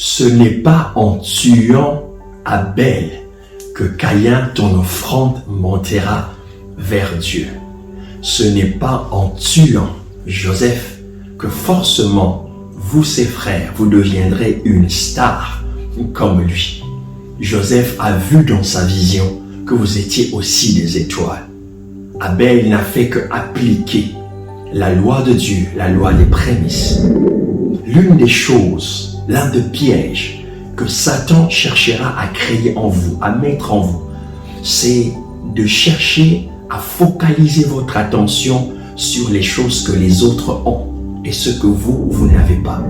Ce n'est pas en tuant Abel que Caïn, ton offrande, montera vers Dieu. Ce n'est pas en tuant Joseph que forcément, vous, ses frères, vous deviendrez une star comme lui. Joseph a vu dans sa vision que vous étiez aussi des étoiles. Abel n'a fait qu'appliquer la loi de Dieu, la loi des prémices. L'une des choses, l'un des pièges que Satan cherchera à créer en vous, à mettre en vous, c'est de chercher à focaliser votre attention sur les choses que les autres ont et ce que vous n'avez pas.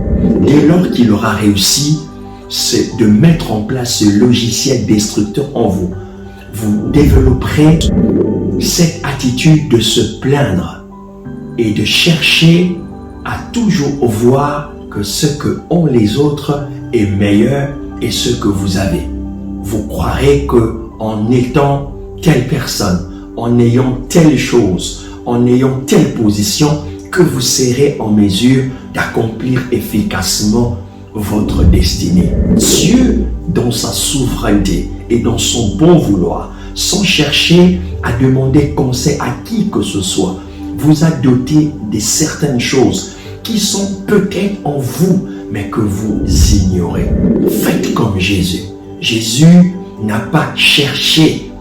Dès lors qu'il aura réussi, c'est de mettre en place ce logiciel destructeur en vous. Vous développerez cette attitude de se plaindre et de chercher à toujours voir que ce que ont les autres est meilleur et ce que vous avez. Vous croirez que en étant telle personne, en ayant telle chose, en ayant telle position, que vous serez en mesure d'accomplir efficacement votre destinée. Dieu, dans sa souveraineté et dans son bon vouloir, sans chercher à demander conseil à qui que ce soit, vous a doté de certaines choses qui sont peut-être en vous, mais que vous ignorez. Faites comme Jésus. Jésus n'a pas cherché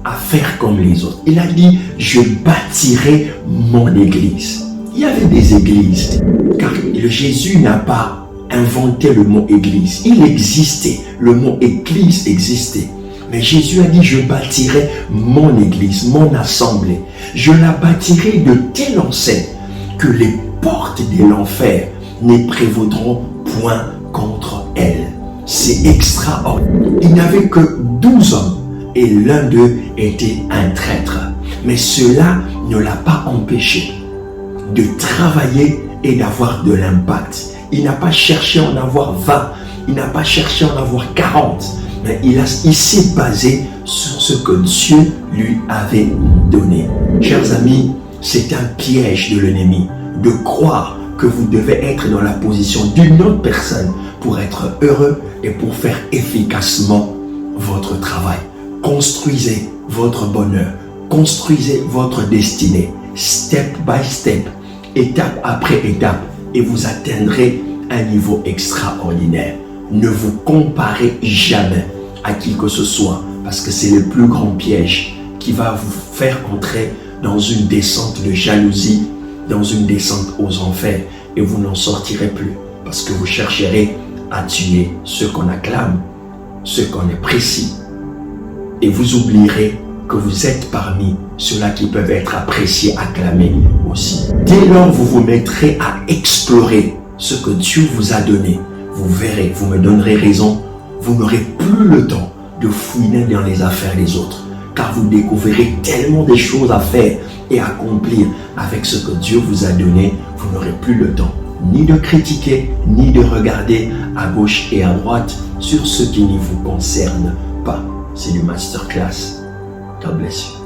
à faire comme les autres. Il a dit, je bâtirai mon église. Il y avait des églises, car le Jésus n'a pas inventé le mot église. Il existait, le mot église existait. Mais Jésus a dit, je bâtirai mon église, mon assemblée. Je la bâtirai de telle enseigne que les portes de l'enfer ne prévaudront point contre elle. C'est extraordinaire. Il n'y avait que 12 hommes et l'un d'eux était un traître. Mais cela ne l'a pas empêché de travailler et d'avoir de l'impact. Il n'a pas cherché à en avoir 20, il n'a pas cherché à en avoir 40, mais il s'est basé sur ce que Dieu lui avait donné. Chers amis, c'est un piège de l'ennemi de croire que vous devez être dans la position d'une autre personne pour être heureux et pour faire efficacement votre travail. Construisez votre bonheur, construisez votre destinée, step by step, étape après étape, et vous atteindrez un niveau extraordinaire. Ne vous comparez jamais à qui que ce soit, parce que c'est le plus grand piège qui va vous faire entrer dans une descente de jalousie, dans une descente aux enfers, et vous n'en sortirez plus, parce que vous chercherez à tuer ceux qu'on acclame, ceux qu'on apprécie, et vous oublierez que vous êtes parmi ceux-là qui peuvent être appréciés, acclamés aussi. Dès lors, vous vous mettrez à explorer ce que Dieu vous a donné. Vous verrez, vous me donnerez raison, vous n'aurez plus le temps de fouiner dans les affaires des autres, car vous découvrirez tellement de choses à faire et à accomplir avec ce que Dieu vous a donné, vous n'aurez plus le temps ni de critiquer, ni de regarder à gauche et à droite sur ce qui ne vous concerne pas. C'est du masterclass. God bless you.